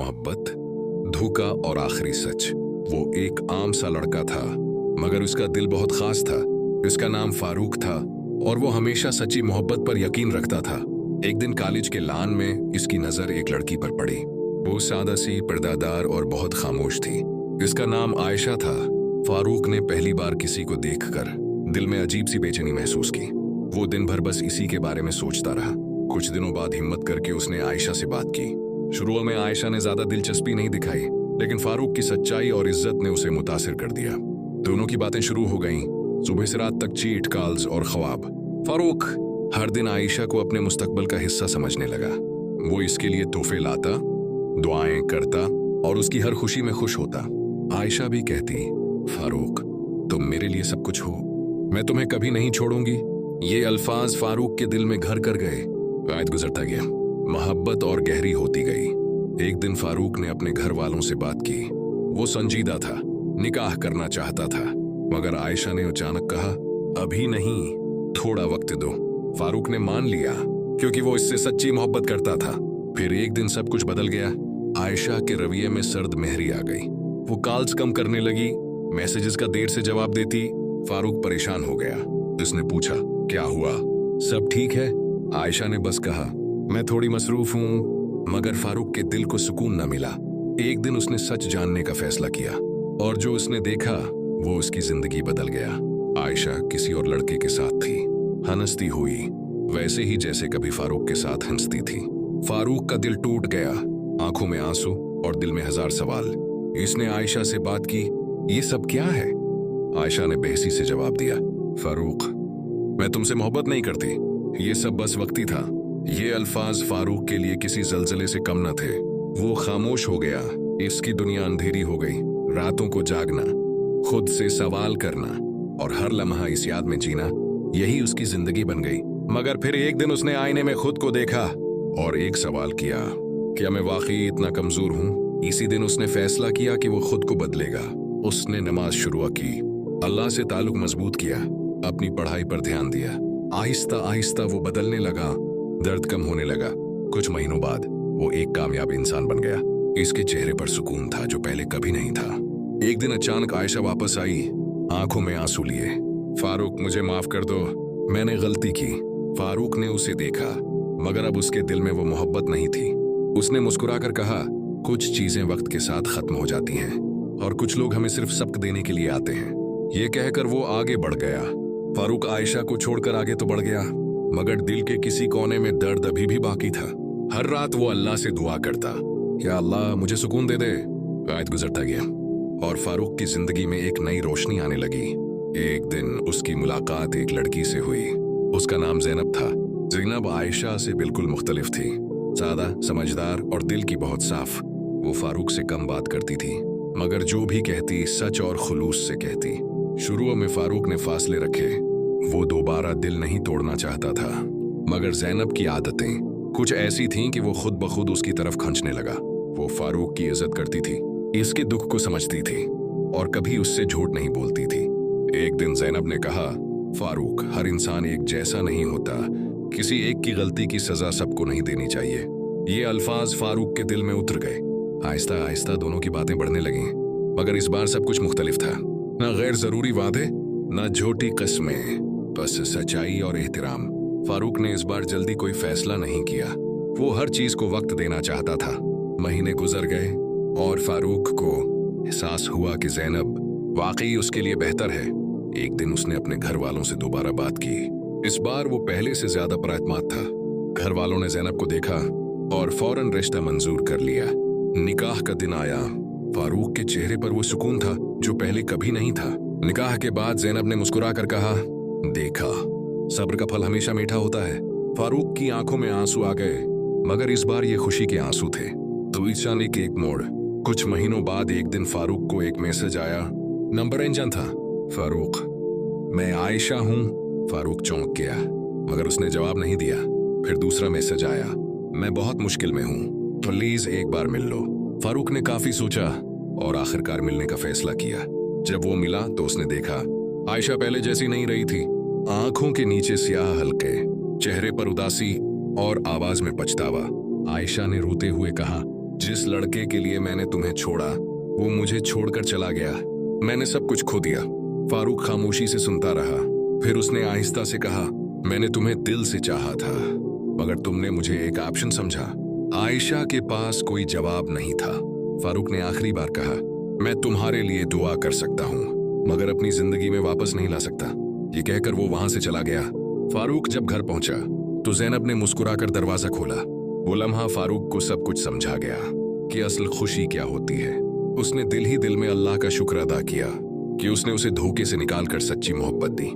मोहब्बत, धोखा और आखिरी सच। वो एक आम सा लड़का था, मगर उसका दिल बहुत खास था। इसका नाम फारूक था और वो हमेशा सच्ची मोहब्बत पर यकीन रखता था। एक दिन कॉलेज के लान में इसकी नजर एक लड़की पर पड़ी। वो सादा सी, पर्दादार और बहुत खामोश थी। इसका नाम आयशा था। फारूक ने पहली बार किसी को देखकर दिल में अजीब सी बेचैनी महसूस की। वो दिन भर बस इसी के बारे में सोचता रहा। कुछ दिनों बाद हिम्मत करके उसने आयशा से बात की। शुरू में आयशा ने ज्यादा दिलचस्पी नहीं दिखाई, लेकिन फारूक की सच्चाई और इज्जत ने उसे मुतासिर कर दिया। दोनों की बातें शुरू हो गईं। सुबह से रात तक चीट कॉल्स और ख्वाब। फारूक हर दिन आयशा को अपने मुस्तकबिल का हिस्सा समझने लगा। वो इसके लिए तोहफे लाता, दुआएं करता और उसकी हर खुशी में खुश होता। आयशा भी कहती, फारूक तुम मेरे लिए सब कुछ हो, मैं तुम्हें कभी नहीं छोड़ूंगी। ये अल्फाज फारूक के दिल में घर कर गए। वक्त गुजरता गया, मोहब्बत और गहरी होती गई। एक दिन फारूक ने अपने घर वालों से बात की। वो संजीदा था, निकाह करना चाहता था, मगर आयशा ने अचानक कहा, अभी नहीं, थोड़ा वक्त दो। फारूक ने मान लिया, क्योंकि वो इससे सच्ची मोहब्बत करता था। फिर एक दिन सब कुछ बदल गया। आयशा के रवैये में सर्द मेहरी आ गई। वो कॉल्स कम करने लगी, मैसेजेस का देर से जवाब देती। फारूक परेशान हो गया। उसने पूछा, क्या हुआ, सब ठीक है? आयशा ने बस कहा, मैं थोड़ी मसरूफ हूँ। मगर फारूक के दिल को सुकून न मिला। एक दिन उसने सच जानने का फैसला किया, और जो उसने देखा वो उसकी जिंदगी बदल गया। आयशा किसी और लड़के के साथ थी, हंसती हुई, वैसे ही जैसे कभी फारूक के साथ हंसती थी। फारूक का दिल टूट गया, आंखों में आंसू और दिल में हजार सवाल। इसने आयशा से बात की, ये सब क्या है? आयशा ने बेहसी से जवाब दिया, फारूक मैं तुमसे मोहब्बत नहीं करती, ये सब बस वक्ती था। ये अल्फाज फारूक के लिए किसी जलजले से कम न थे। वो खामोश हो गया। इसकी दुनिया अंधेरी हो गई। रातों को जागना, खुद से सवाल करना और हर लम्हा इस याद में जीना, यही उसकी जिंदगी बन गई। मगर फिर एक दिन उसने आईने में खुद को देखा और एक सवाल किया, क्या मैं वाकई इतना कमजोर हूँ? इसी दिन उसने फैसला किया कि वो खुद को बदलेगा। उसने नमाज शुरू की, अल्लाह से ताल्लुक मजबूत किया, अपनी पढ़ाई पर ध्यान दिया। आहिस्ता आहिस्ता वो बदलने लगा, दर्द कम होने लगा। कुछ महीनों बाद वो एक कामयाब इंसान बन गया। इसके चेहरे पर सुकून था जो पहले कभी नहीं था। एक दिन अचानक आयशा वापस आई, आंखों में आंसू लिए। फारूक मुझे माफ कर दो, मैंने गलती की। फारूक ने उसे देखा, मगर अब उसके दिल में वो मोहब्बत नहीं थी। उसने मुस्कुराकर कहा, कुछ चीजें वक्त के साथ खत्म हो जाती हैं और कुछ लोग हमें सिर्फ सबक देने के लिए आते हैं। ये कहकर वो आगे बढ़ गया। फारूक आयशा को छोड़कर आगे तो बढ़ गया, मगर दिल के किसी कोने में दर्द अभी भी बाकी था। हर रात वो अल्लाह से दुआ करता, या अल्लाह मुझे सुकून दे दे। वक्त गुजरता गया और फारूक की जिंदगी में एक नई रोशनी आने लगी। एक दिन उसकी मुलाकात एक लड़की से हुई। उसका नाम ज़ैनब था। ज़ैनब आयशा से बिल्कुल मुख्तलिफ थी, सादा, समझदार और दिल की बहुत साफ। वो फारूक से कम बात करती थी, मगर जो भी कहती सच और खुलूस से कहती। शुरू में फारूक ने फासले रखे। वो दोबारा दिल नहीं तोड़ना चाहता था, मगर ज़ैनब की आदतें कुछ ऐसी थीं कि वो खुद ब खुद उसकी तरफ खींचने लगा। वो फारूक की इज्जत करती थी, इसके दुख को समझती थी और कभी उससे झूठ नहीं बोलती थी। एक दिन ज़ैनब ने कहा, फारूक हर इंसान एक जैसा नहीं होता, किसी एक की गलती की सजा सबको नहीं देनी चाहिए। ये अल्फाज फारूक के दिल में उतर गए। आहिस्ता आहिस्ता दोनों की बातें बढ़ने लगीं, मगर इस बार सब कुछ मुख्तलिफ था। न गैर जरूरी वादे, न झूठी कस्में, बस सच्चाई और एहतराम। फारूक ने इस बार जल्दी कोई फैसला नहीं किया। वो हर चीज को वक्त देना चाहता था। महीने गुजर गए और फारूक को एहसास हुआ कि ज़ैनब वाकई उसके लिए बेहतर है। एक दिन उसने अपने घर वालों से दोबारा बात की। इस बार वो पहले से ज्यादा पराएतमाद था। घर वालों ने ज़ैनब को देखा और फौरन रिश्ता मंजूर कर लिया। निकाह का दिन आया। फारूक के चेहरे पर वो सुकून था जो पहले कभी नहीं था। निकाह के बाद ज़ैनब ने मुस्कुरा कर कहा, देखा, सब्र का फल हमेशा मीठा होता है। फारूक की आंखों में आंसू आ गए, मगर इस बार ये खुशी के आंसू थे। तो ईशानी के एक मोड़। कुछ महीनों बाद एक दिन फारूक को एक मैसेज आया। नंबर इंजन था। फारूक मैं आयशा हूँ। फारूक चौंक गया, मगर उसने जवाब नहीं दिया। फिर दूसरा मैसेज आया, मैं बहुत मुश्किल में हूँ, प्लीज एक बार मिल लो। फारूक ने काफी सोचा और आखिरकार मिलने का फैसला किया। जब वो मिला तो उसने देखा आयशा पहले जैसी नहीं रही थी। आंखों के नीचे स्याह हल्के, चेहरे पर उदासी और आवाज में पछतावा। आयशा ने रोते हुए कहा, जिस लड़के के लिए मैंने तुम्हें छोड़ा वो मुझे छोड़कर चला गया। मैंने सब कुछ खो दिया। फारूक खामोशी से सुनता रहा। फिर उसने आहिस्ता से कहा, मैंने तुम्हें दिल से चाहा था, मगर तुमने मुझे एक ऑप्शन समझा। आयशा के पास कोई जवाब नहीं था। फारूक ने आखिरी बार कहा, मैं तुम्हारे लिए दुआ कर सकता हूँ, मगर अपनी जिंदगी में वापस नहीं ला सकता। ये कहकर वो वहां से चला गया। फारूक जब घर पहुंचा तो जैनब ने मुस्कुराकर दरवाजा खोला। वो लम्हा फारूक को सब कुछ समझा गया कि असल खुशी क्या होती है। उसने दिल ही दिल में अल्लाह का शुक्र अदा किया कि उसने उसे धोखे से निकालकर सच्ची मोहब्बत दी।